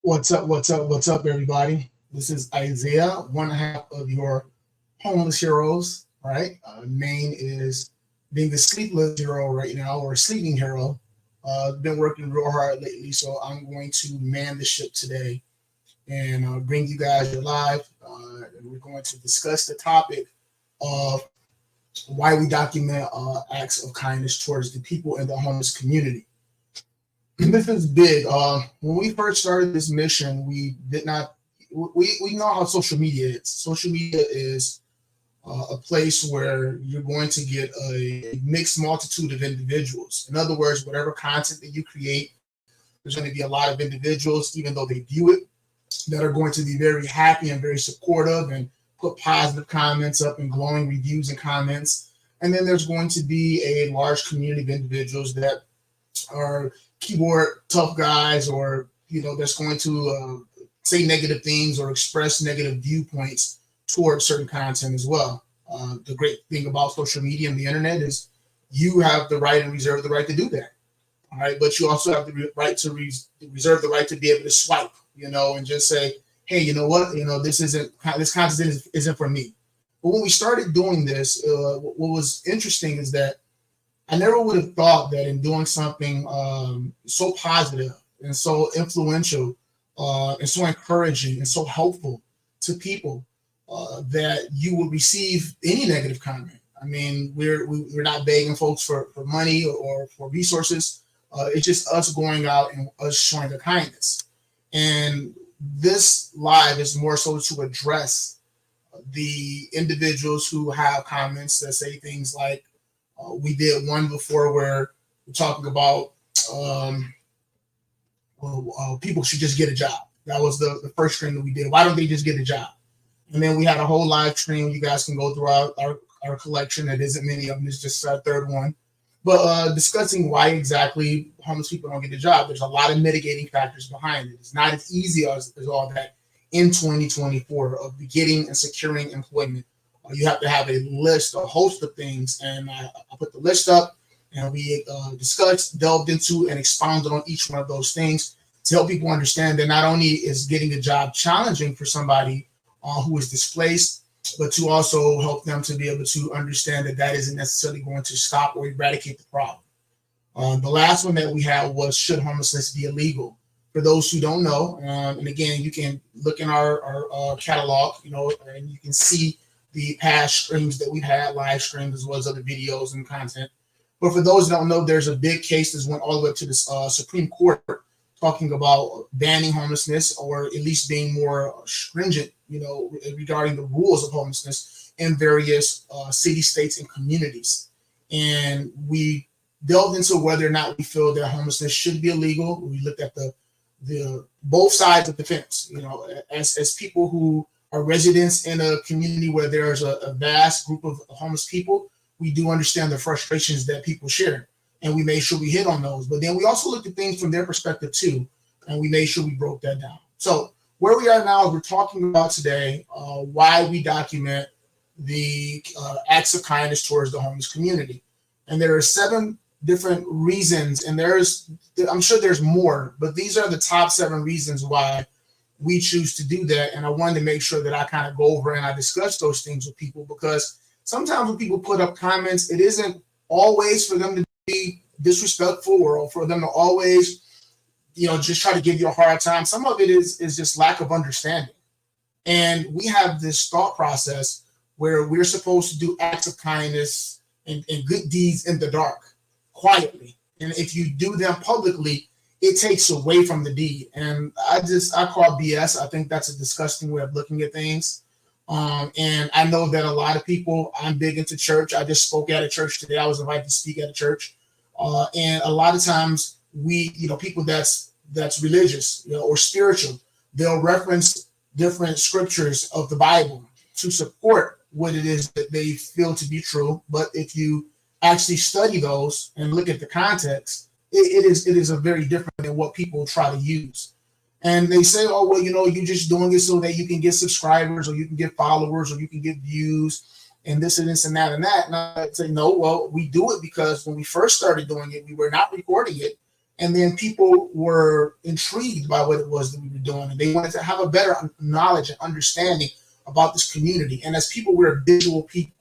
What's up? What's up? What's up, everybody? This is Isaiah, one half of your homeless heroes. All right. Main is being the sleepless hero right now, or sleeping hero. Been working real hard lately, so I'm going to man the ship today and bring you guys live. And we're going to discuss the topic of why we document acts of kindness towards the people in the homeless community. This is big. When we first started this mission, we did not. We know how social media is. Social media is a place where you're going to get a mixed multitude of individuals. In other words, whatever content that you create, there's going to be a lot of individuals, even though they view it, that are going to be very happy and very supportive and put positive comments up and glowing reviews and comments. And then there's going to be a large community of individuals that are keyboard tough guys, or that's going to say negative things or express negative viewpoints towards certain content as well. The great thing about social media and the internet is you have the right and reserve the right to do that. All right, but you also have the right to reserve the right to be able to swipe, and just say, hey, you know what, this content isn't for me. But when we started doing this, what was interesting is that I never would have thought that in doing something so positive and so influential and so encouraging and so helpful to people that you would receive any negative comment. I mean, we're not begging folks for money or for resources. It's just us going out and us showing the kindness. And this live is more so to address the individuals who have comments that say things like, we did one before where we're talking about people should just get a job. That was the first stream that we did. Why don't they just get a job? And then we had a whole live stream. You guys can go through our collection. That isn't many of them. It's just our third one. But discussing why exactly homeless people don't get a job. There's a lot of mitigating factors behind it. It's not as easy as all that in 2024 of getting and securing employment. You have to have a list, a host of things, and I put the list up, and we discussed, delved into, and expounded on each one of those things to help people understand that not only is getting a job challenging for somebody who is displaced, but to also help them to be able to understand that that isn't necessarily going to stop or eradicate the problem. The last one that we had was, should homelessness be illegal? For those who don't know, and again, you can look in our catalog, and you can see the past streams that we've had, live streams, as well as other videos and content. But for those that don't know, there's a big case that went all the way to the Supreme Court talking about banning homelessness, or at least being more stringent, regarding the rules of homelessness in various cities, states, and communities. And we delved into whether or not we feel that homelessness should be illegal. We looked at the both sides of the fence, as people who are residents in a community where there's a vast group of homeless people. We do understand the frustrations that people share, and we made sure we hit on those. But then we also looked at things from their perspective too, and we made sure we broke that down. So where we are now is we're talking about today why we document the acts of kindness towards the homeless community. And there are 7 different reasons, and I'm sure there's more, but these are the top 7 reasons why we choose to do that. And I wanted to make sure that I kind of go over and I discuss those things with people, because sometimes when people put up comments, it isn't always for them to be disrespectful or for them to always, just try to give you a hard time. Some of it is just lack of understanding. And we have this thought process where we're supposed to do acts of kindness and good deeds in the dark, quietly. And if you do them publicly, it takes away from the deed. And I call BS. I think that's a disgusting way of looking at things. And I know that a lot of people, I'm big into church. I just spoke at a church today. I was invited to speak at a church. And a lot of times people that's religious, or spiritual, they'll reference different scriptures of the Bible to support what it is that they feel to be true. But if you actually study those and look at the context, it is a very different than what people try to use. And they say, oh, well, you're just doing it so that you can get subscribers, or you can get followers, or you can get views, and this and this and that. And I say, no, well, we do it because when we first started doing it, we were not recording it. And then people were intrigued by what it was that we were doing, and they wanted to have a better knowledge and understanding about this community. And as people, we're visual people,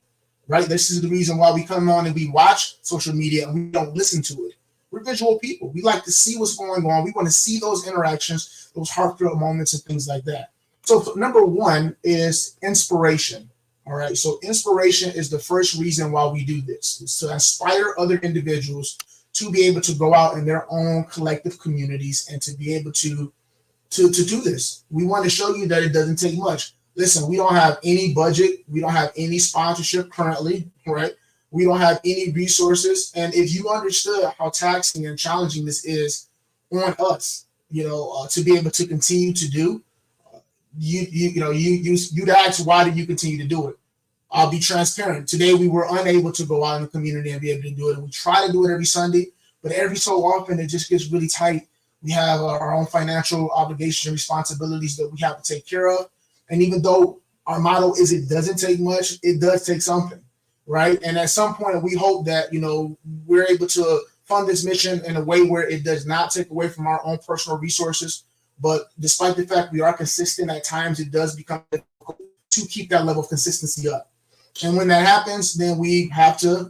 right? This is the reason why we come on and we watch social media and we don't listen to it. We're visual people. We like to see what's going on. We want to see those interactions, those heartfelt moments and things like that. So number one is inspiration. All right. So inspiration is the first reason why we do this. It's to inspire other individuals to be able to go out in their own collective communities and to be able to do this. We want to show you that it doesn't take much. Listen, we don't have any budget. We don't have any sponsorship currently, right? We don't have any resources. And if you understood how taxing and challenging this is on us, to be able to continue to do, you'd ask, why do you continue to do it? I'll be transparent. Today, we were unable to go out in the community and be able to do it. And we try to do it every Sunday, but every so often it just gets really tight. We have our own financial obligations and responsibilities that we have to take care of. And even though our motto is it doesn't take much, it does take something, right? And at some point, we hope that, we're able to fund this mission in a way where it does not take away from our own personal resources. But despite the fact we are consistent, at times it does become difficult to keep that level of consistency up. And when that happens, then we have to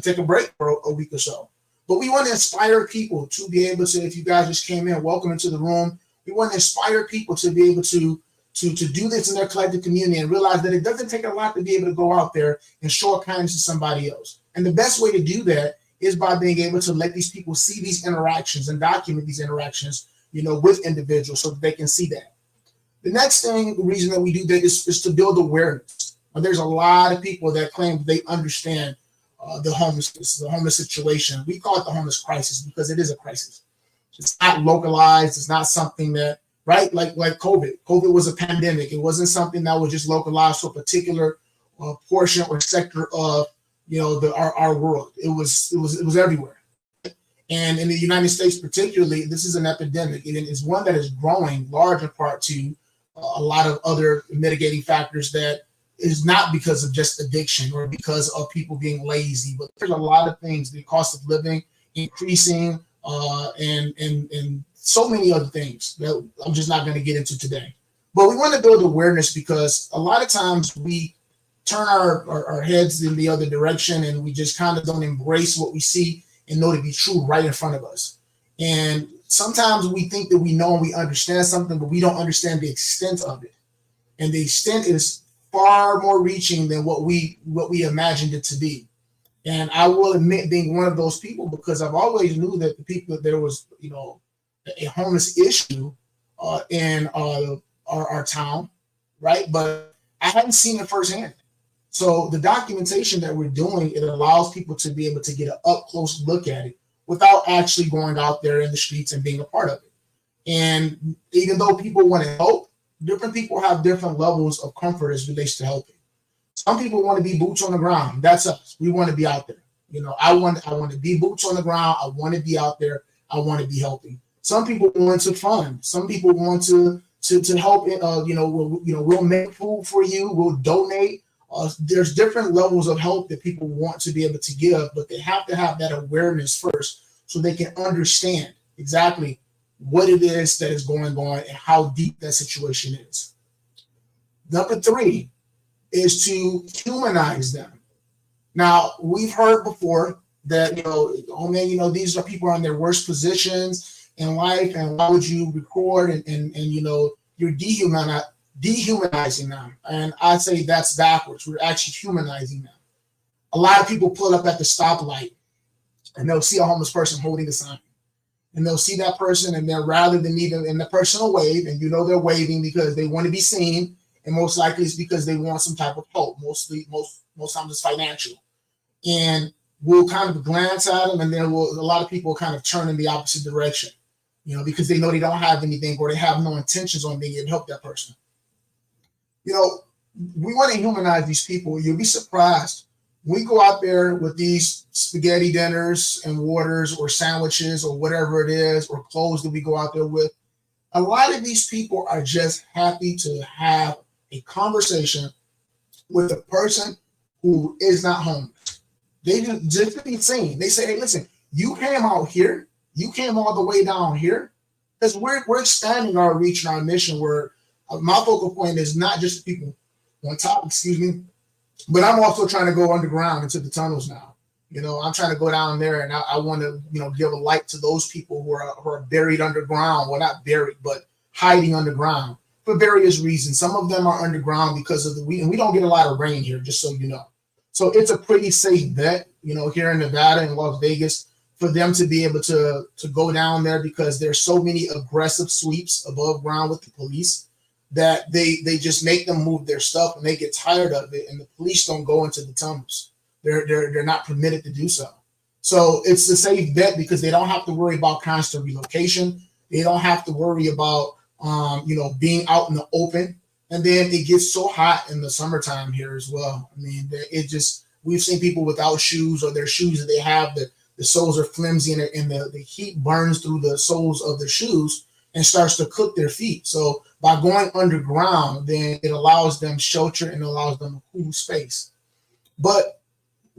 take a break for a week or so. But we want to inspire people to be able to, if you guys just came in, welcome into the room. We want to inspire people to be able to do this in their collective community and realize that it doesn't take a lot to be able to go out there and show kindness to somebody else. And the best way to do that is by being able to let these people see these interactions and document these interactions, with individuals so that they can see that. The next reason that we do that is to build awareness. There's a lot of people that claim they understand the homeless situation. We call it the homeless crisis because it is a crisis. It's not localized. It's not something that, right? Like COVID. COVID was a pandemic. It wasn't something that was just localized to a particular portion or sector of, our world. It was everywhere. And in the United States, particularly, this is an epidemic. It is one that is growing large in part to a lot of other mitigating factors that is not because of just addiction or because of people being lazy, but there's a lot of things, the cost of living increasing, and so many other things that I'm just not going to get into today. But we want to build awareness because a lot of times we turn our heads in the other direction and we just kind of don't embrace what we see and know to be true right in front of us. And sometimes we think that we know and we understand something, but we don't understand the extent of it. And the extent is far more reaching than what we imagined it to be. And I will admit being one of those people because I've always knew that there was, a homeless issue in our town, right? But I hadn't seen it firsthand. So the documentation that we're doing, it allows people to be able to get an up close look at it without actually going out there in the streets and being a part of it. And even though people want to help, different people have different levels of comfort as relates to helping. Some people want to be boots on the ground. That's us. We want to be out there. I want to be boots on the ground. I want to be out there. I want to be helping. Some people want to fund. Some people want to help. We'll make food for you. We'll donate. There's different levels of help that people want to be able to give, but they have to have that awareness first so they can understand exactly what it is that is going on and how deep that situation is. Number 3 is to humanize them. Now, we've heard before that, these are people in their worst positions in life, and why would you record and you're dehumanizing them. And I say that's backwards. We're actually humanizing them. A lot of people pull up at the stoplight and they'll see a homeless person holding a sign. And they'll see that person, and then rather than even in the person will wave, and they're waving because they want to be seen, and most likely it's because they want some type of help. Most times it's financial. And we'll kind of glance at them, and then a lot of people kind of turn in the opposite direction, because they know they don't have anything or they have no intentions on being able to help that person. We want to humanize these people. You'll be surprised. We go out there with these spaghetti dinners and waters or sandwiches or whatever it is, or clothes that we go out there with. A lot of these people are just happy to have a conversation with a person who is not homeless. They just be seen. They say, hey, listen, you came out here, You came all the way down here because we're expanding our reach and our mission. Where my focal point is not just people on top, excuse me, but I'm also trying to go underground into the tunnels now. I'm trying to go down there, and I want to, give a light to those people who are buried underground. Well, not buried, but hiding underground for various reasons. Some of them are underground because of and we don't get a lot of rain here, just so you know. So it's a pretty safe bet, here in Nevada and Las Vegas, for them to be able to go down there, because there's so many aggressive sweeps above ground with the police that they just make them move their stuff, and they get tired of it, and the police don't go into the tunnels. They're not permitted to do so. So it's a safe bet because they don't have to worry about constant relocation. They don't have to worry about being out in the open. And then it gets so hot in the summertime here as well. I mean, we've seen people without shoes, or their shoes that they have, the soles are flimsy, and the heat burns through the soles of their shoes and starts to cook their feet. So by going underground, then it allows them shelter and allows them a cool space. But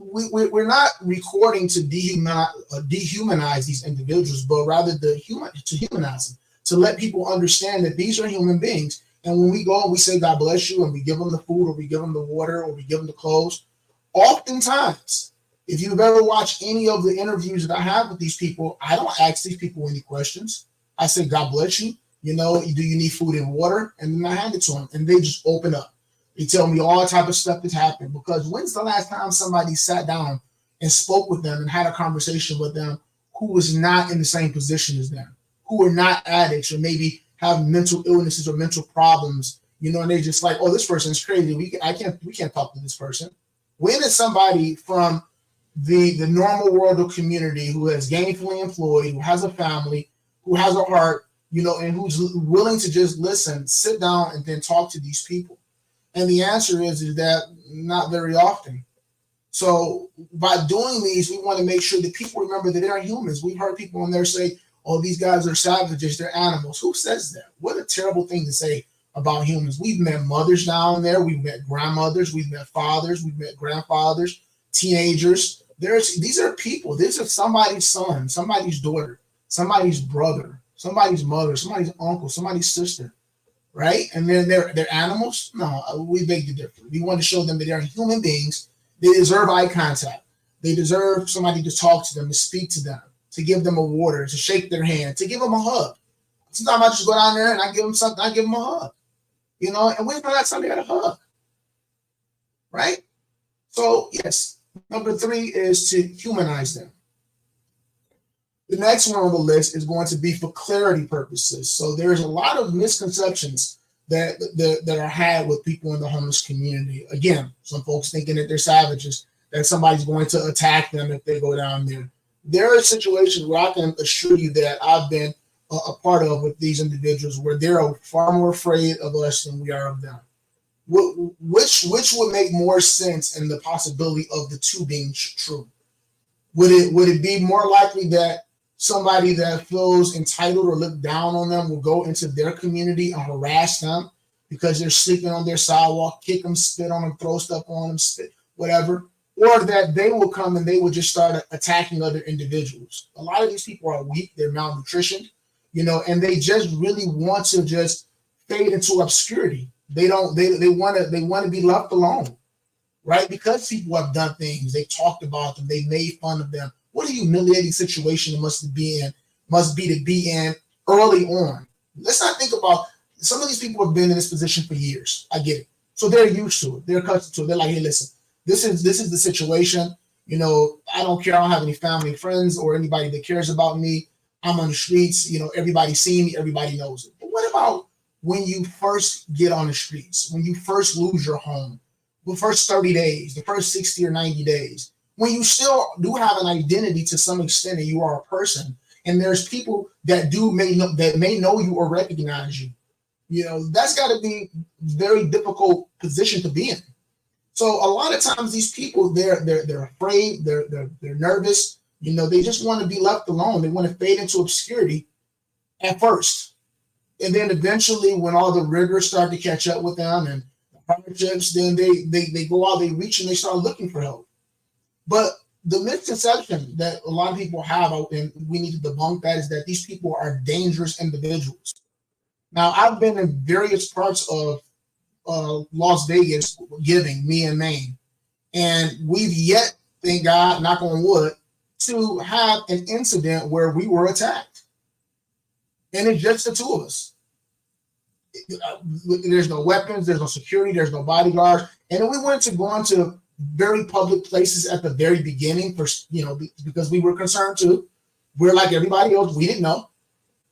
we're not recording to dehumanize these individuals, but rather to humanize them, to let people understand that these are human beings. And when we go and we say, God bless you, and we give them the food, or we give them the water, or we give them the clothes, oftentimes, if you've ever watched any of the interviews that I have with these people, I don't ask these people any questions. I say, God bless you. Do you need food and water? And then I hand it to them, and they just open up. They tell me all type of stuff that's happened. Because when's the last time somebody sat down and spoke with them and had a conversation with them who was not in the same position as them, who were not addicts, or maybe have mental illnesses or mental problems, and they're just like, oh, this person's crazy. We can't talk to this person. When is somebody from the normal world of community, who is gainfully employed, who has a family, who has a heart, and who's willing to just listen, sit down, and then talk to these people? And the answer is that not very often. So by doing these, we want to make sure that people remember that they're humans. We've heard people on there say, oh, these guys are savages, they're animals. Who says that? What a terrible thing to say about humans. We've met mothers down there, we've met grandmothers, we've met fathers, we've met grandfathers, teenagers. These are people. These are somebody's son, somebody's daughter, somebody's brother, somebody's mother, somebody's uncle, somebody's sister. Right? And then they're animals? No, we beg to differ. We want to show them that they're human beings. They deserve eye contact. They deserve somebody to talk to them, to speak to them, to give them a water, to shake their hand, to give them a hug. Sometimes I just go down there and I give them something, I give them a hug. And when's the last time they got a hug? Right? So, yes, number 3 is to humanize them. The next one on the list is going to be for clarity purposes. So there's a lot of misconceptions that are had with people in the homeless community. Again, some folks thinking that they're savages, that somebody's going to attack them if they go down there. There are situations where I can assure you that I've been a part of with these individuals, where they're far more afraid of us than we are of them. Which would make more sense in the possibility of the two being true? Would it be more likely that somebody that feels entitled or looked down on them will go into their community and harass them because they're sleeping on their sidewalk, kick them, spit on them, throw stuff on them, spit, whatever? Or that they will come and they will just start attacking other individuals? A lot of these people are weak, they're malnutritioned, and they just really want to just fade into obscurity. They want to be left alone, right? Because people have done things, they talked about them, they made fun of them. What a humiliating situation it must be to be in early on. Let's not think about, some of these people have been in this position for years. I get it. So they're used to it. They're accustomed to it. They're like, hey, listen, this is the situation. I don't care. I don't have any family, friends, or anybody that cares about me. I'm on the streets. Everybody sees me. Everybody knows it. But what about when you first get on the streets, when you first lose your home, the first 30 days, the first 60 or 90 days? When you still do have an identity to some extent and you are a person, and there's people that may know you or recognize you, that's got to be a very difficult position to be in. So a lot of times these people, they're afraid, they're nervous, they just want to be left alone. They want to fade into obscurity at first. And then eventually, when all the rigors start to catch up with them and the hardships, then they go out, they reach, and they start looking for help. But the misconception that a lot of people have, and we need to debunk that, is that these people are dangerous individuals. Now, I've been in various parts of Las Vegas giving, me and Maine, and we've yet, thank God, knock on wood, to have an incident where we were attacked. And it's just the two of us. There's no weapons, there's no security, there's no bodyguards. And then we went to go into very public places at the very beginning, for because we were concerned too. We're like everybody else, we didn't know.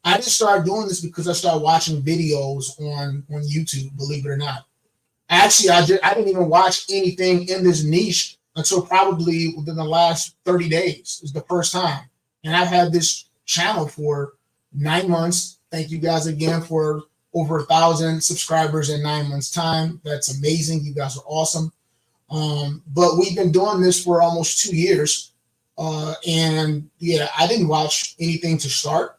I didn't start doing this because I started watching videos on YouTube, believe it or not. Actually, I didn't even watch anything in this niche until probably within the last 30 days. It's the first time. And I've had this channel for 9 months. Thank you guys again for over 1,000 subscribers in 9 months' time. That's amazing. You guys are awesome. But we've been doing this for almost 2 years. And yeah, I didn't watch anything to start.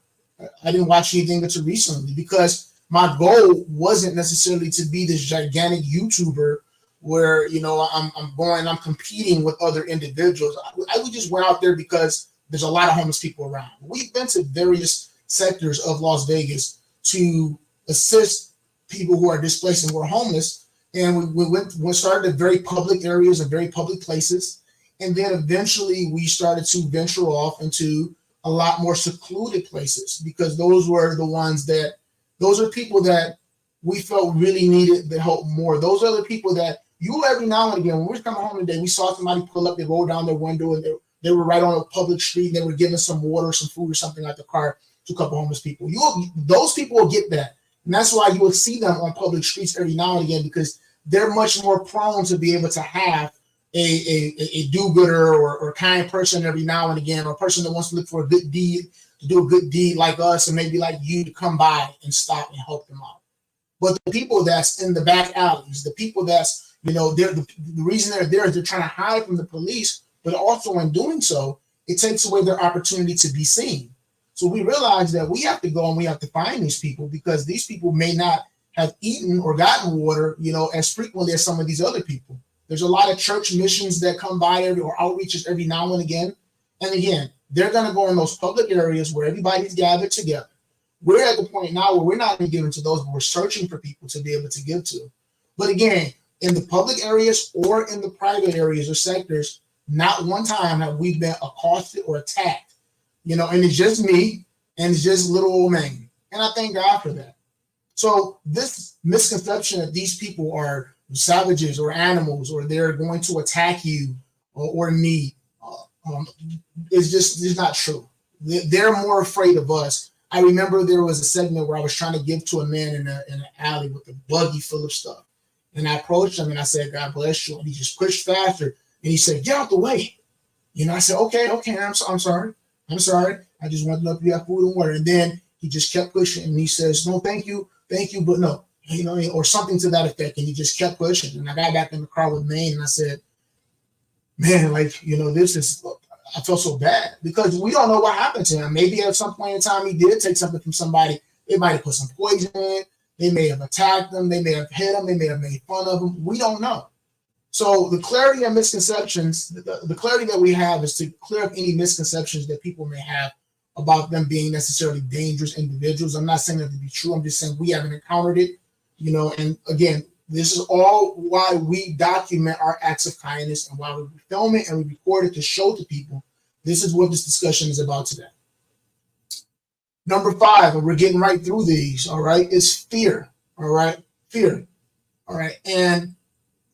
I didn't watch anything until recently because my goal wasn't necessarily to be this gigantic YouTuber where, I'm competing with other individuals. I just went out there because there's a lot of homeless people around. We've been to various sectors of Las Vegas to assist people who are displaced and who are homeless. And we started at very public areas and very public places. And then eventually we started to venture off into a lot more secluded places because those were the ones that, those are people that we felt really needed the help more. Those are the people that every now and again, when we were coming home today, we saw somebody pull up, they roll down their window and they were right on a public street and they were giving some water, some food or something like the car to a couple homeless people. Those people will get that. And that's why you will see them on public streets every now and again because they're much more prone to be able to have a do-gooder or kind person every now and again, or a person that wants to look for a good deed, to do a good deed like us and maybe like you to come by and stop and help them out. But the people that's in the back alleys, the people that's, the reason they're there is they're trying to hide from the police, but also in doing so, it takes away their opportunity to be seen. So we realize that we have to go and we have to find these people because these people may not have eaten or gotten water, as frequently as some of these other people. There's a lot of church missions that come by or outreaches every now and again. And again, they're going to go in those public areas where everybody's gathered together. We're at the point now where we're not even giving to those, but we're searching for people to be able to give to. But again, in the public areas or in the private areas or sectors, not one time have we been accosted or attacked, and it's just me and it's just little old man. And I thank God for that. So this misconception that these people are savages or animals or they're going to attack you or me is not true. They're more afraid of us. I remember there was a segment where I was trying to give to a man in an alley with a buggy full of stuff. And I approached him and I said, God bless you. And he just pushed faster. And he said, get out the way. I said, okay, I'm sorry. I just wanted to know if you have food and water. And then he just kept pushing and he says, no, thank you, but no, or something to that effect. And he just kept pushing. And I got back in the car with Maine and I said, man, I felt so bad because we don't know what happened to him. Maybe at some point in time he did take something from somebody. They might have put some poison in it. They may have attacked them. They may have hit him. They may have made fun of him. We don't know. So the clarity and misconceptions, the clarity that we have is to clear up any misconceptions that people may have about them being necessarily dangerous individuals. I'm not saying that to be true. I'm just saying we haven't encountered it, and again, this is all why we document our acts of kindness and why we film it and we record it to show to people. This is what this discussion is about today. Number 5, and we're getting right through these, all right, is fear, all right? Fear, all right? And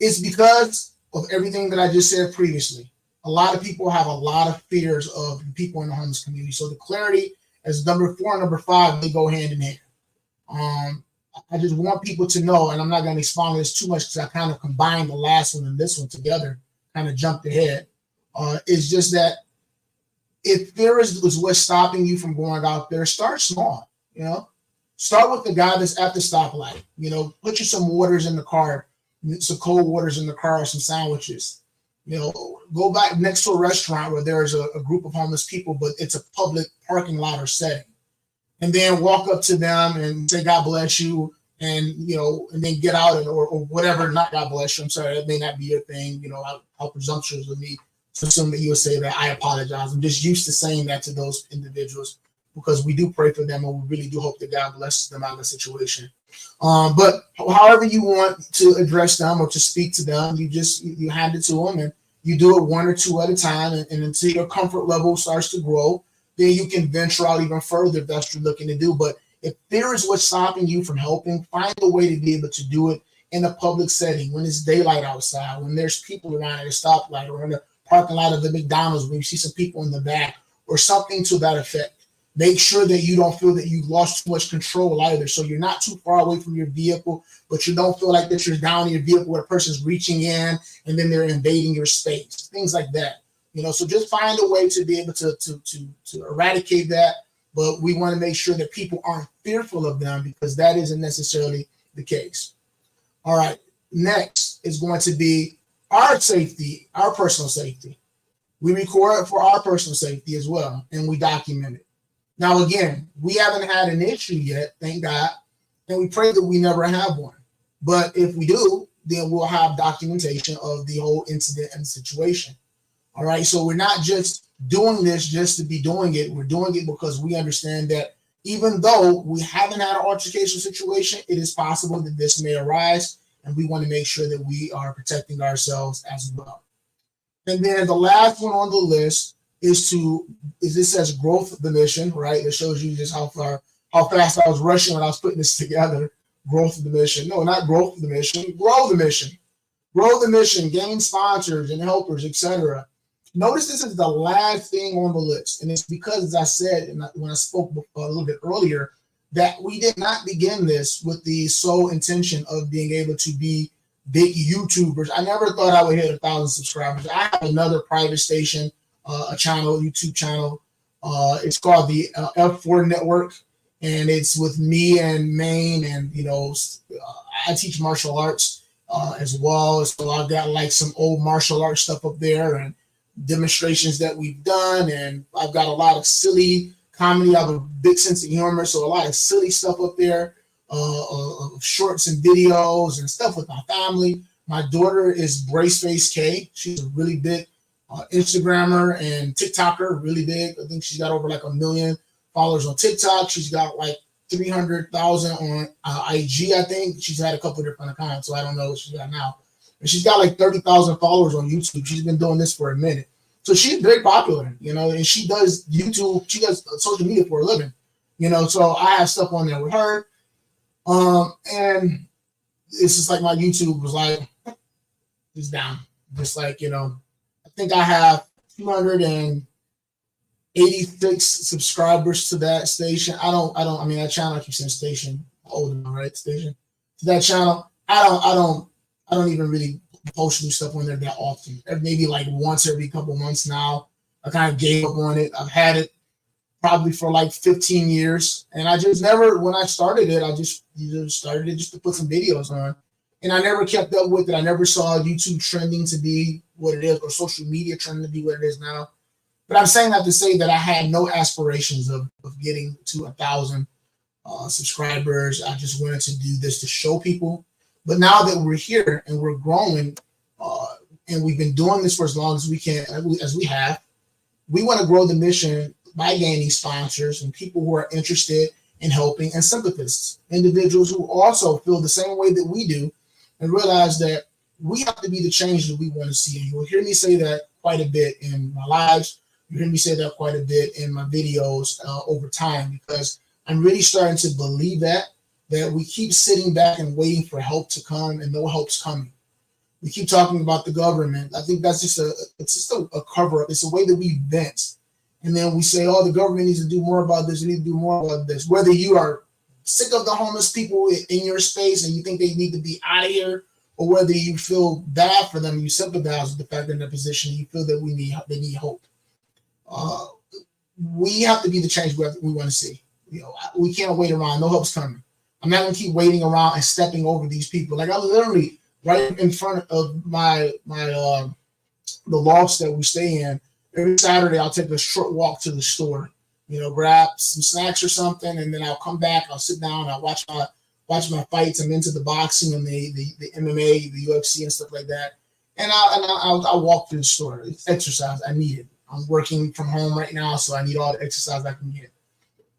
it's because of everything that I just said previously. A lot of people have a lot of fears of people in the homeless community. So the clarity as number 4 and number 5, they go hand in hand. I just want people to know, and I'm not going to expound on this too much because I kind of combined the last one and this one together, kind of jumped ahead. It's just that if fear is what's stopping you from going out there, start small, Start with the guy that's at the stoplight, put you some waters in the car, some cold waters in the car, some sandwiches. Go back next to a restaurant where there's a group of homeless people, but it's a public parking lot or setting. And then walk up to them and say, God bless you. And, and then get out or whatever, not God bless you. I'm sorry, that may not be your thing. How presumptuous of me to assume that you would say that I apologize. I'm just used to saying that to those individuals because we do pray for them and we really do hope that God blesses them out of the situation. But however you want to address them or to speak to them, you hand it to them and you do it one or two at a time, and until your comfort level starts to grow, then you can venture out even further if that's what you're looking to do. But if fear is what's stopping you from helping, find a way to be able to do it in a public setting when it's daylight outside, when there's people around at a stoplight or in the parking lot of the McDonald's when you see some people in the back or something to that effect. Make sure that you don't feel that you've lost too much control either. So you're not too far away from your vehicle, but you don't feel like that you're down in your vehicle where a person's reaching in and then they're invading your space, things like that. So just find a way to be able to eradicate that. But we want to make sure that people aren't fearful of them because that isn't necessarily the case. All right. Next is going to be our safety, our personal safety. We record for our personal safety as well, and we document it. Now, again, we haven't had an issue yet, thank God, and we pray that we never have one. But if we do, then we'll have documentation of the whole incident and situation. All right, so we're not just doing this just to be doing it. We're doing it because we understand that even though we haven't had an altercation situation, it is possible that this may arise, and we want to make sure that we are protecting ourselves as well. And then the last one on the list is this says growth of the mission, right? It shows you just how fast I was rushing when I was putting this together. Growth of the mission. No, not growth of the mission. Grow the mission. Grow the mission. Gain sponsors and helpers, etc. Notice this is the last thing on the list, and it's because, as I said when I spoke a little bit earlier, that we did not begin this with the sole intention of being able to be big YouTubers. I never thought I would hit 1,000 subscribers. I have another private station, a channel, YouTube channel. It's called the F4 Network, and it's with me and Maine, and I teach martial arts as well. So I've got like some old martial arts stuff up there and demonstrations that we've done, and I've got a lot of silly comedy. I have a big sense of humor, so a lot of silly stuff up there, shorts and videos and stuff with my family. My daughter is Braceface K. She's a really big Instagrammer and TikToker, really big. I think she's got over like 1 million followers on TikTok. She's got like 300,000 on IG, I think. She's had a couple of different accounts, so I don't know what she's got now. And she's got like 30,000 followers on YouTube. She's been doing this for a minute. So she's very popular, and she does YouTube. She does social media for a living, so I have stuff on there with her. And it's just like my YouTube was like, it's down. Just like, I think I have 286 subscribers to that station. That channel, I keep saying station, old enough, right? Station. To that channel, I don't even really post new stuff on there that often. Maybe like once every couple months now. I kind of gave up on it. I've had it probably for like 15 years. And I just never, when I started it, I just started it just to put some videos on. And I never kept up with it. I never saw YouTube trending to be what it is, or social media trending to be what it is now. But I'm saying that to say that I had no aspirations of getting to 1,000 subscribers. I just wanted to do this to show people. But now that we're here and we're growing, and we've been doing this for as long as we can, as we have, we want to grow the mission by gaining sponsors and people who are interested in helping, and sympathists, individuals who also feel the same way that we do and realize that we have to be the change that we want to see. And you'll hear me say that quite a bit in my lives. You hear me say that quite a bit in my videos over time, because I'm really starting to believe that we keep sitting back and waiting for help to come, and no help's coming. We keep talking about the government. I think that's just a cover up. It's a way that we vent. And then we say, oh, the government needs to do more about this. We need to do more about this. Whether you are sick of the homeless people in your space and you think they need to be out of here, or whether you feel bad for them, you sympathize with the fact they're in their position, you feel that they need hope. We have to be the change we want to see. We can't wait around. No help's coming. I'm not going to keep waiting around and stepping over these people. Like, I literally, right in front of the lofts that we stay in, every Saturday I'll take a short walk to the store, grab some snacks or something, and then I'll come back, I'll sit down, I'll watch my fights. I'm into the boxing and the MMA, the UFC and stuff like that. And I'll walk through the store. It's exercise I need it. I'm working from home right now, so I need all the exercise I can get.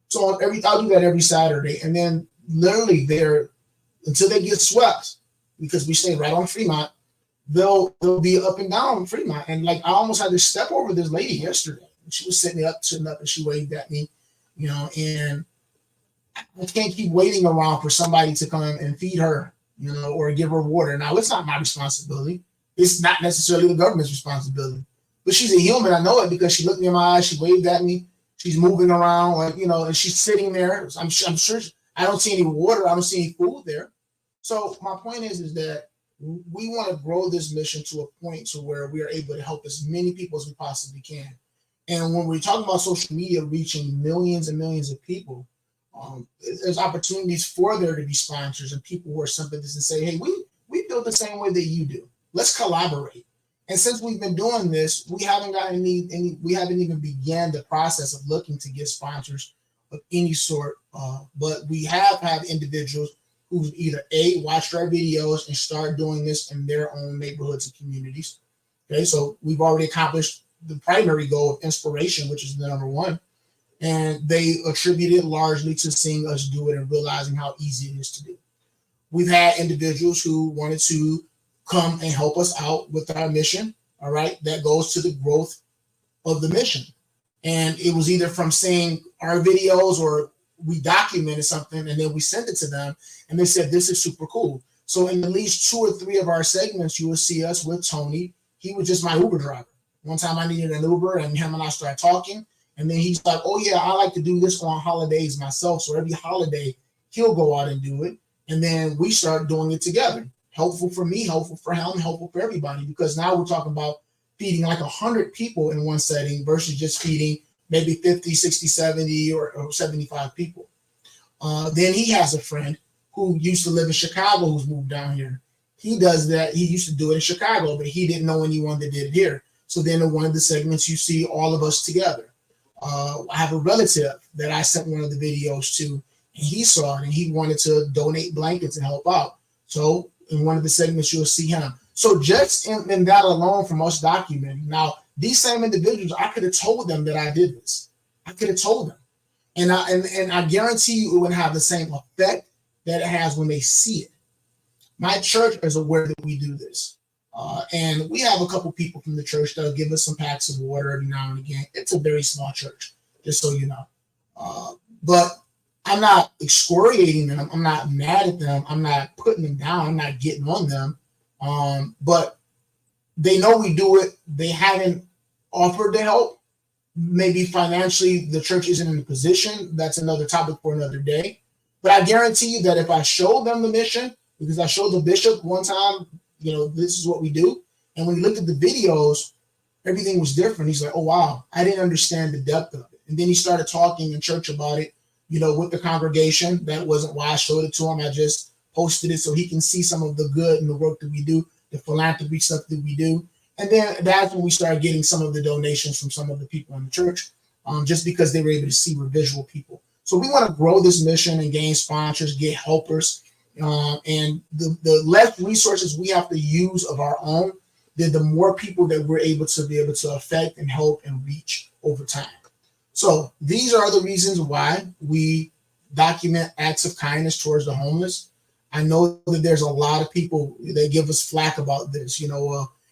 So I'll do that every Saturday, and then literally there until they get swept because we stay right on Fremont. They'll be up and down Fremont, and like I almost had to step over this lady yesterday. She was sitting up, and she waved at me, and I can't keep waiting around for somebody to come and feed her, or give her water. Now it's not my responsibility. It's not necessarily the government's responsibility, but she's a human. I know it because she looked me in my eyes. She waved at me. She's moving around, and she's sitting there. I'm sure I don't see any water. I don't see any food there. So my point is that we want to grow this mission to a point to where we are able to help as many people as we possibly can. And when we're talking about social media reaching millions and millions of people, there's opportunities for there to be sponsors and people who are simply just to say, hey, we feel the same way that you do. Let's collaborate. And since we've been doing this, we haven't gotten we haven't even began the process of looking to get sponsors of any sort. But we have had individuals who either watched our videos and start doing this in their own neighborhoods and communities. Okay, so we've already accomplished the primary goal of inspiration, which is the number one. And they attribute it largely to seeing us do it and realizing how easy it is to do. We've had individuals who wanted to come and help us out with our mission. All right, that goes to the growth of the mission. And it was either from seeing our videos or we documented something and then we sent it to them and they said, this is super cool. So in at least 2 or 3 of our segments, you will see us with Tony. He was just my Uber driver. One time I needed an Uber and him and I started talking. And then he's like, oh yeah, I like to do this on holidays myself. So every holiday he'll go out and do it. And then we start doing it together. Helpful for me, helpful for him, helpful for everybody. Because now we're talking about feeding like 100 people in one setting versus just feeding maybe 50, 60, 70 or 75 people. Then he has a friend who used to live in Chicago who's moved down here. He does that. He used to do it in Chicago, but he didn't know anyone that did it here. So then in one of the segments, you see all of us together. I have a relative that I sent one of the videos to, and he saw it and he wanted to donate blankets and help out. So in one of the segments, you'll see him. So just in that alone from us documenting. Now, these same individuals, I could have told them that I did this. I could have told them. And I guarantee you it would have the same effect that it has when they see it. My church is aware that we do this. And we have a couple people from the church that'll give us some packs of water every now and again. It's a very small church, just so you know. But I'm not excoriating them. I'm not mad at them. I'm not putting them down. I'm not getting on them. But they know we do it. They haven't offered to help. Maybe financially, the church isn't in a position. That's another topic for another day. But I guarantee you that if I show them the mission, because I showed the bishop one time, this is what we do. And when he looked at the videos, everything was different. He's like, oh, wow, I didn't understand the depth of it. And then he started talking in church about it, with the congregation. That wasn't why I showed it to him. I just posted it so he can see some of the good and the work that we do, the philanthropy stuff that we do. And then that's when we started getting some of the donations from some of the people in the church, just because they were able to see we're visual people. So we want to grow this mission and gain sponsors, get helpers. And the less resources we have to use of our own, then the more people that we're able to affect and help and reach over time. So these are the reasons why we document acts of kindness towards the homeless. I know that there's a lot of people that give us flack about this.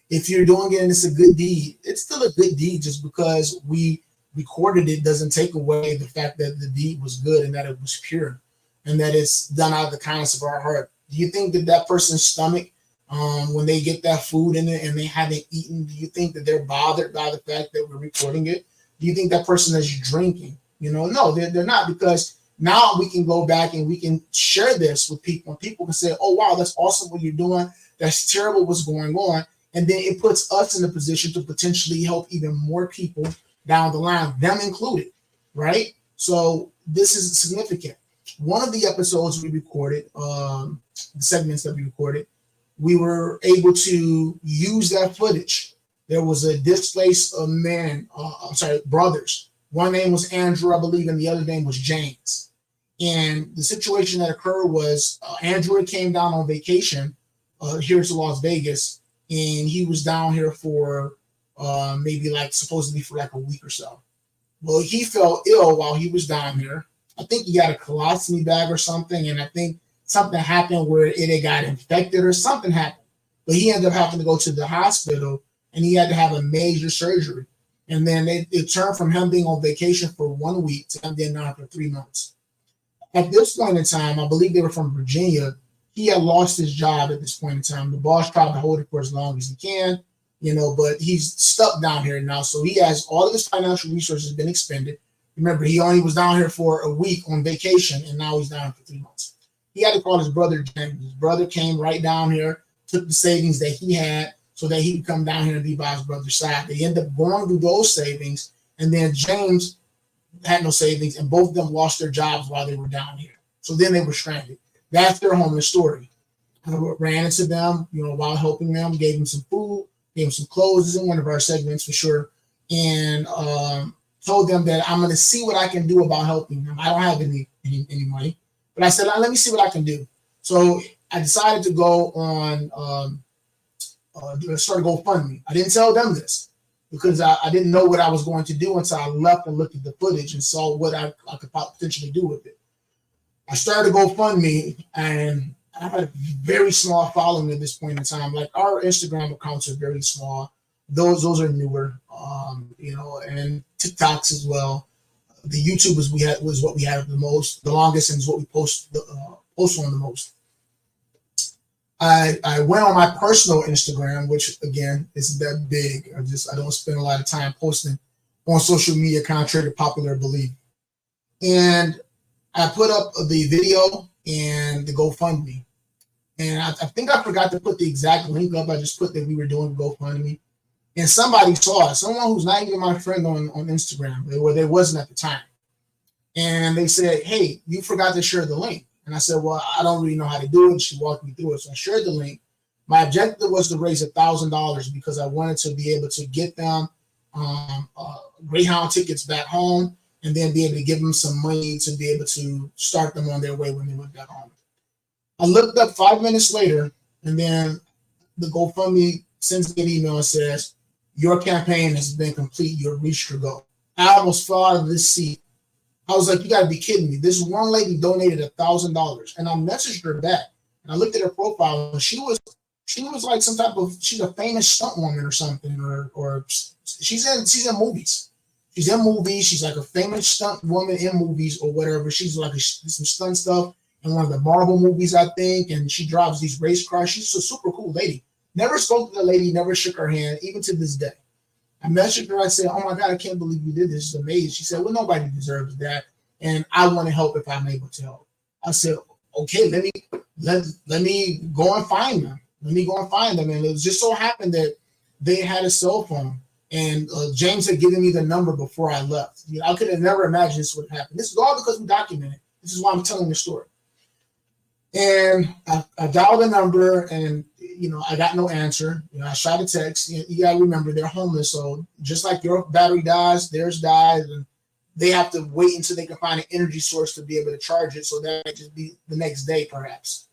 If you're doing it and it's a good deed, it's still a good deed. Just because we recorded it doesn't take away the fact that the deed was good and that it was pure and that it's done out of the kindness of our heart. Do you think that person's stomach, when they get that food in it and they haven't eaten, do you think that they're bothered by the fact that we're recording it? Do you think that person is drinking? No, they're not, because now we can go back and we can share this with people and people can say, oh, wow, that's awesome what you're doing. That's terrible what's going on. And then it puts us in a position to potentially help even more people down the line, them included, right? So this is significant. One of the episodes we recorded, the segments that we recorded, we were able to use that footage. There was a displaced man, brothers. One name was Andrew, I believe, and the other name was James. And the situation that occurred was Andrew came down on vacation here to Las Vegas, and he was down here for maybe like supposed to be for like a week or so. Well, he fell ill while he was down here. I think he had a colostomy bag or something, and I think something happened where it had got infected or something happened. But he ended up having to go to the hospital, and he had to have a major surgery. And then it turned from him being on vacation for 1 week to him being down for 3 months. At this point in time, I believe they were from Virginia. He had lost his job at this point in time. The boss tried to hold it for as long as he can, but he's stuck down here now. So he has all of his financial resources been expended. Remember, he only was down here for a week on vacation, and now he's down for 3 months. He had to call his brother James. His brother came right down here, took the savings that he had so that he could come down here and be by his brother's side. They ended up going through those savings, and then James had no savings, and both of them lost their jobs while they were down here. So then they were stranded. That's their homeless story. I ran into them, while helping them, gave them some food, gave them some clothes. This is in one of our segments for sure, and told them that I'm going to see what I can do about helping them. I don't have any money, but I said, let me see what I can do. So I decided to go on, start a GoFundMe. I didn't tell them this because I didn't know what I was going to do until I left and looked at the footage and saw what I could potentially do with it. I started GoFundMe, and I had a very small following at this point in time. Like, our Instagram accounts are very small. Those are newer, and TikToks as well. The YouTube was what we had the most, the longest, and is what we post on the most. I went on my personal Instagram, which again isn't that big. I don't spend a lot of time posting on social media, contrary to popular belief. And I put up the video and the GoFundMe. And I think I forgot to put the exact link up. I just put that we were doing GoFundMe. And somebody saw it, someone who's not even my friend on Instagram, or they wasn't at the time. And they said, hey, you forgot to share the link. And I said, well, I don't really know how to do it. And she walked me through it. So I shared the link. My objective was to raise $1,000 because I wanted to be able to get them Greyhound tickets back home, and then be able to give them some money to be able to start them on their way when they went back home. I looked up 5 minutes later, and then the GoFundMe sends me an email and says, your campaign has been complete. You've reached your goal. I almost fell out of this seat. I was like, you got to be kidding me. This one lady donated $1,000, and I messaged her back, and I looked at her profile, and she was like she's a famous stunt woman or something, or she's in movies. She's in movies. She's like a famous stunt woman in movies or whatever. She's like some stunt stuff in one of the Marvel movies, I think, and she drives these race cars. She's a super cool lady. Never spoke to the lady, never shook her hand, even to this day. I messaged her. I said, oh, my God, I can't believe you did this. It's amazing. She said, well, nobody deserves that, and I want to help if I'm able to help. I said, okay, let me go and find them. Let me go and find them. And it just so happened that they had a cell phone, and James had given me the number before I left. I could have never imagined this would happen. This is all because we documented. This is why I'm telling the story. And I dialed the number, and I got no answer. I shot a text. You got to remember, they're homeless, so just like your battery dies, theirs dies, and they have to wait until they can find an energy source to be able to charge it. So that might just be the next day, perhaps.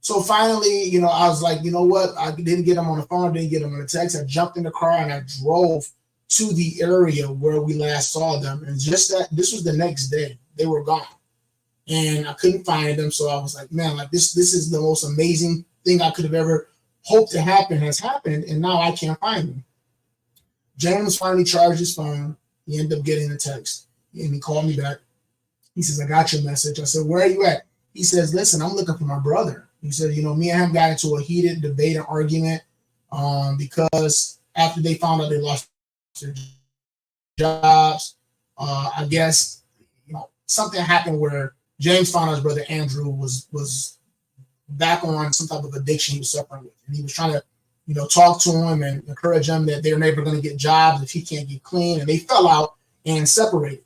So finally, I was like, you know what? I didn't get them on the phone, didn't get them on the text. I jumped in the car and I drove to the area where we last saw them. And just that, this was the next day. They were gone. And I couldn't find them. So I was like, man, like this is the most amazing thing I could have ever hoped to happen has happened. And now I can't find them. James finally charged his phone. He ended up getting a text. And he called me back. He says, I got your message. I said, where are you at? He says, listen, I'm looking for my brother. He said, me and him got into a heated debate and argument because after they found out they lost their jobs, I guess, something happened where James found out his brother Andrew was back on some type of addiction he was suffering with. And he was trying to, talk to him and encourage him that they're never going to get jobs if he can't get clean. And they fell out and separated.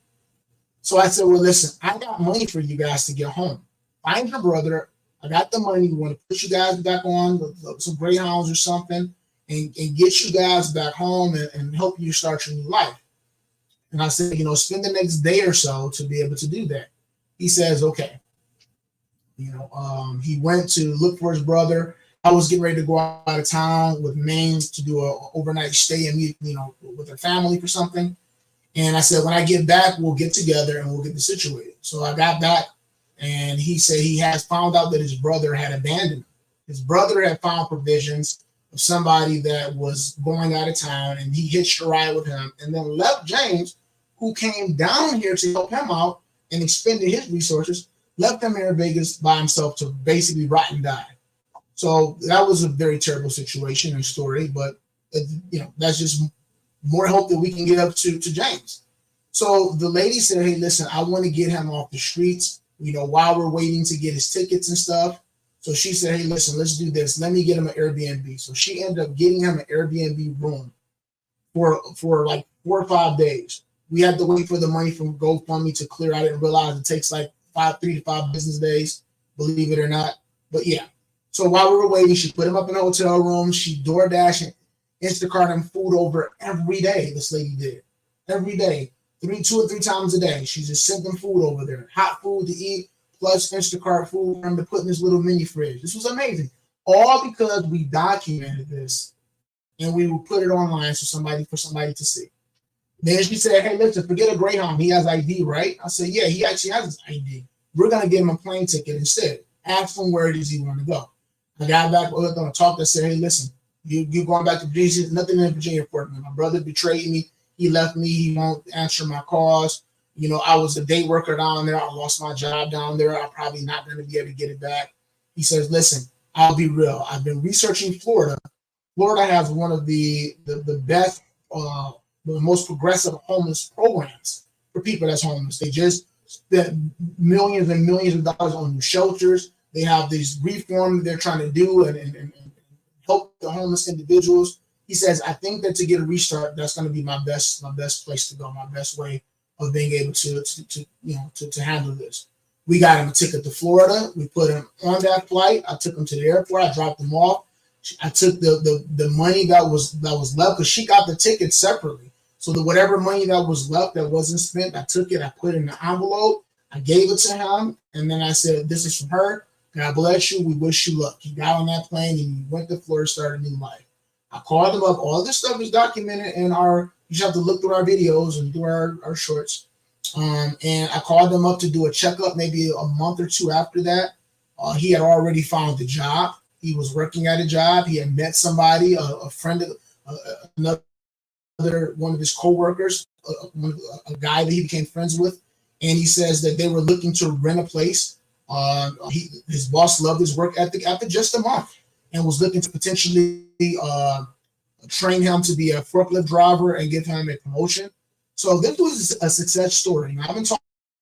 So I said, well, listen, I got money for you guys to get home. Find your brother. I got the money. We want to put you guys back on some Greyhounds or something and get you guys back home and help you start your new life. And I said, spend the next day or so to be able to do that. He says, okay. He went to look for his brother. I was getting ready to go out of town with Maine to do a overnight stay and meet, with her family for something. And I said, when I get back, we'll get together and we'll get this situated. So I got back, and he said he has found out that his brother had abandoned him. His brother had found provisions of somebody that was going out of town, and he hitched a ride with him and then left James, who came down here to help him out and expended his resources, left him here in Vegas by himself to basically rot and die. So that was a very terrible situation and story, but that's just more hope that we can get up to James. So the lady said, hey, listen, I want to get him off the streets, while we're waiting to get his tickets and stuff. So she said, hey, listen, let's do this. Let me get him an Airbnb. So she ended up getting him an Airbnb room for like 4 or 5 days. We had to wait for the money from GoFundMe to clear. I didn't realize it takes like 3 to 5 business days, believe it or not. But yeah. So while we were waiting, she put him up in a hotel room. She DoorDash and Instacart him food over every day. This lady did every day, 2 or 3 times a day. She just sent them food over there, hot food to eat, plus Instacart food for him to put in this little mini fridge. This was amazing, all because we documented this and we would put it online for somebody to see. Then she said, hey, listen, forget a Greyhound. He has ID, right? I said, yeah, he actually has his ID. We're going to get him a plane ticket instead. Ask him where it is he want to go. I got back with him, talked. I said, hey, listen, you going back to Virginia? Nothing in Virginia for me. My brother betrayed me. He left me. He won't answer my calls. I was a day worker down there. I lost my job down there. I'm probably not going to be able to get it back. He says, listen, I'll be real. I've been researching Florida. Florida has one of the best, the most progressive homeless programs for people that's homeless. They just spent millions and millions of dollars on new shelters. They have these reforms they're trying to do and help the homeless individuals. He says, I think that to get a restart, that's going to be my best place to go, my best way of being able to handle this. We got him a ticket to Florida. We put him on that flight. I took him to the airport. I dropped him off. I took the money that was left, because she got the ticket separately. So whatever money that was left that wasn't spent, I took it. I put it in the envelope. I gave it to him, and then I said, "This is from her. God bless you. We wish you luck." He got on that plane and he went to Florida, started a new life. I called him up. All this stuff is documented in our. You just have to look through our videos and do our shorts. And I called him up to do a checkup, maybe a month or 2 after that. He had already found a job. He was working at a job. He had met somebody, a friend of another one of his coworkers, a guy that he became friends with, and he says that they were looking to rent a place. His boss loved his work ethic after just a month, and was looking to potentially train him to be a forklift driver and give him a promotion. So this was a success story. I haven't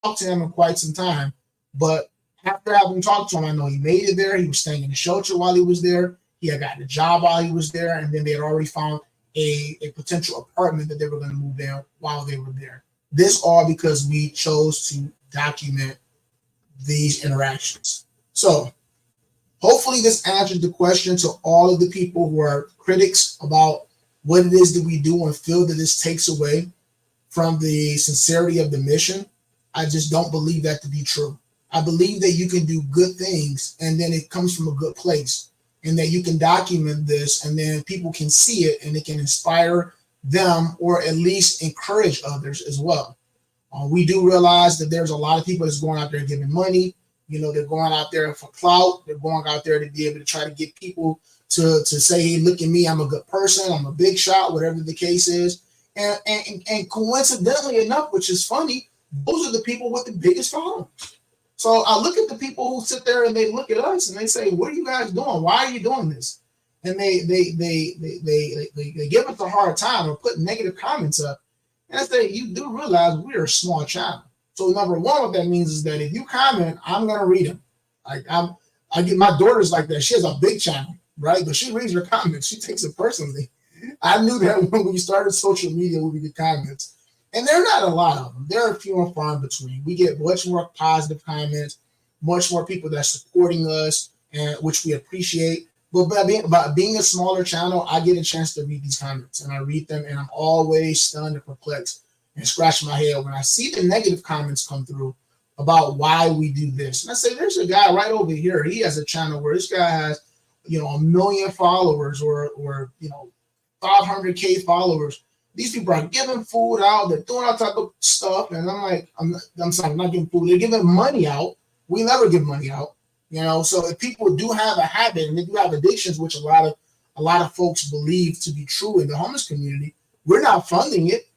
talked to him in quite some time, but after having talked to him, I know he made it there. He was staying in the shelter while he was there. He had gotten a job while he was there, and then they had already found a potential apartment that they were going to move in while they were there. This all because we chose to document these interactions. So hopefully this answers the question to all of the people who are critics about what it is that we do and feel that this takes away from the sincerity of the mission. I just don't believe that to be true. I believe that you can do good things and then it comes from a good place, and that you can document this and then people can see it and it can inspire them or at least encourage others as well. We do realize that there's a lot of people that's going out there giving money. They're going out there for clout. They're going out there to be able to try to get people to say, hey, look at me, I'm a good person, I'm a big shot, whatever the case is. And coincidentally enough, which is funny, those are the people with the biggest followings. So I look at the people who sit there and they look at us and they say, what are you guys doing? Why are you doing this? And they give us a hard time or put negative comments up. And I say, you do realize we're a small channel. So number one, what that means is that if you comment, I'm going to read them. I get my daughter's like that. She has a big channel, right? But she reads her comments. She takes it personally. I knew that when we started social media, we would get comments. And there are not a lot of them. There are few and far in between. We get much more positive comments, much more people that are supporting us, and which we appreciate. But by being a smaller channel, I get a chance to read these comments, and I read them, and I'm always stunned and perplexed and scratch my head when I see the negative comments come through about why we do this. And I say, there's a guy right over here. He has a channel where this guy has a million followers or 500K followers. These people are giving food out. They're doing all type of stuff, and I'm like, I'm sorry, I'm not giving food. They're giving money out. We never give money out, So if people do have a habit and they do have addictions, which a lot of folks believe to be true in the homeless community, we're not funding it.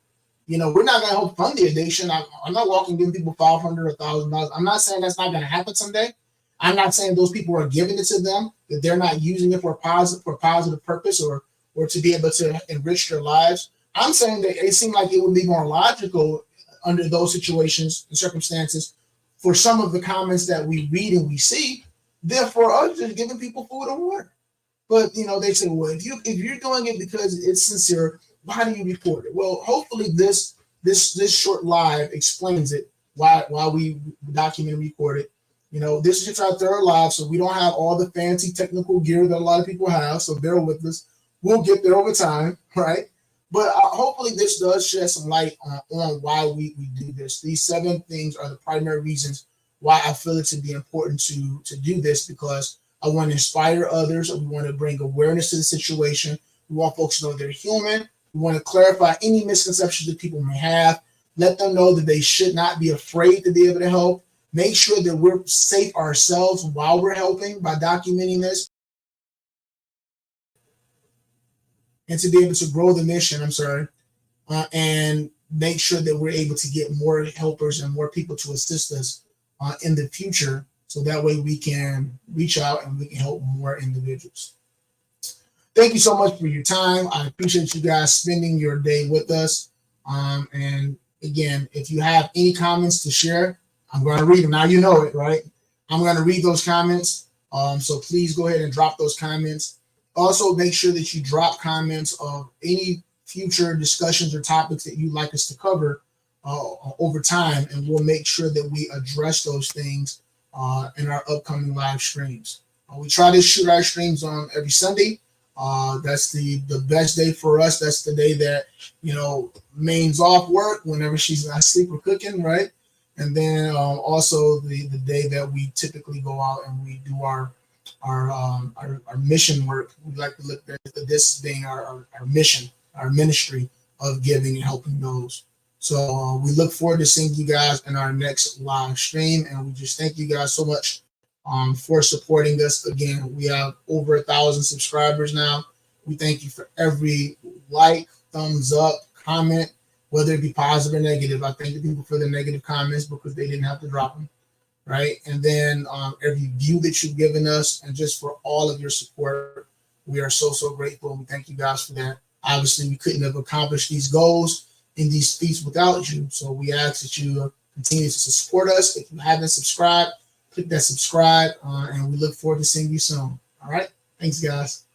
We're not going to help fund the addiction. I'm not walking giving people $500 or $1,000. I'm not saying that's not going to happen someday. I'm not saying those people are giving it to them, that they're not using it for positive purpose or to be able to enrich their lives. I'm saying that it seemed like it would be more logical under those situations and circumstances for some of the comments that we read and we see, than for us just giving people food and water. But they say, well, if you're doing it because it's sincere, why do you report it? Well, hopefully this short live explains it, why we document and record it. This is just our third live, so we don't have all the fancy technical gear that a lot of people have. So bear with us. We'll get there over time, right? But hopefully this does shed some light on why we do this. These 7 things are the primary reasons why I feel it to be important to do this, because I want to inspire others. We want to bring awareness to the situation. We want folks to know they're human. We want to clarify any misconceptions that people may have. Let them know that they should not be afraid to be able to help. Make sure that we're safe ourselves while we're helping by documenting this. And to be able to grow the mission, and make sure that we're able to get more helpers and more people to assist us in the future, so that way we can reach out and we can help more individuals. Thank you so much for your time. I appreciate you guys spending your day with us. And again, if you have any comments to share, I'm going to read them. Now you know it, right? I'm going to read those comments. So please go ahead and drop those comments. Also, make sure that you drop comments of any future discussions or topics that you'd like us to cover over time, and we'll make sure that we address those things in our upcoming live streams. We try to shoot our streams on every Sunday. That's the best day for us. That's the day that Maine's off work, whenever she's not asleep or cooking, right? And then also the day that we typically go out and we do our mission work. We like to look at this as being our mission, our ministry of giving and helping those. So we look forward to seeing you guys in our next live stream, and we just thank you guys so much for supporting us. Again, we have over 1,000 subscribers now. We thank you for every like, thumbs up, comment, whether it be positive or negative. I thank the people for the negative comments because they didn't have to drop them, right? And then every view that you've given us, and just for all of your support, we are so grateful. We thank you guys for that. Obviously, we couldn't have accomplished these goals in these feats without you. So we ask that you continue to support us. If you haven't subscribed, click that subscribe, and we look forward to seeing you soon. All right. Thanks, guys.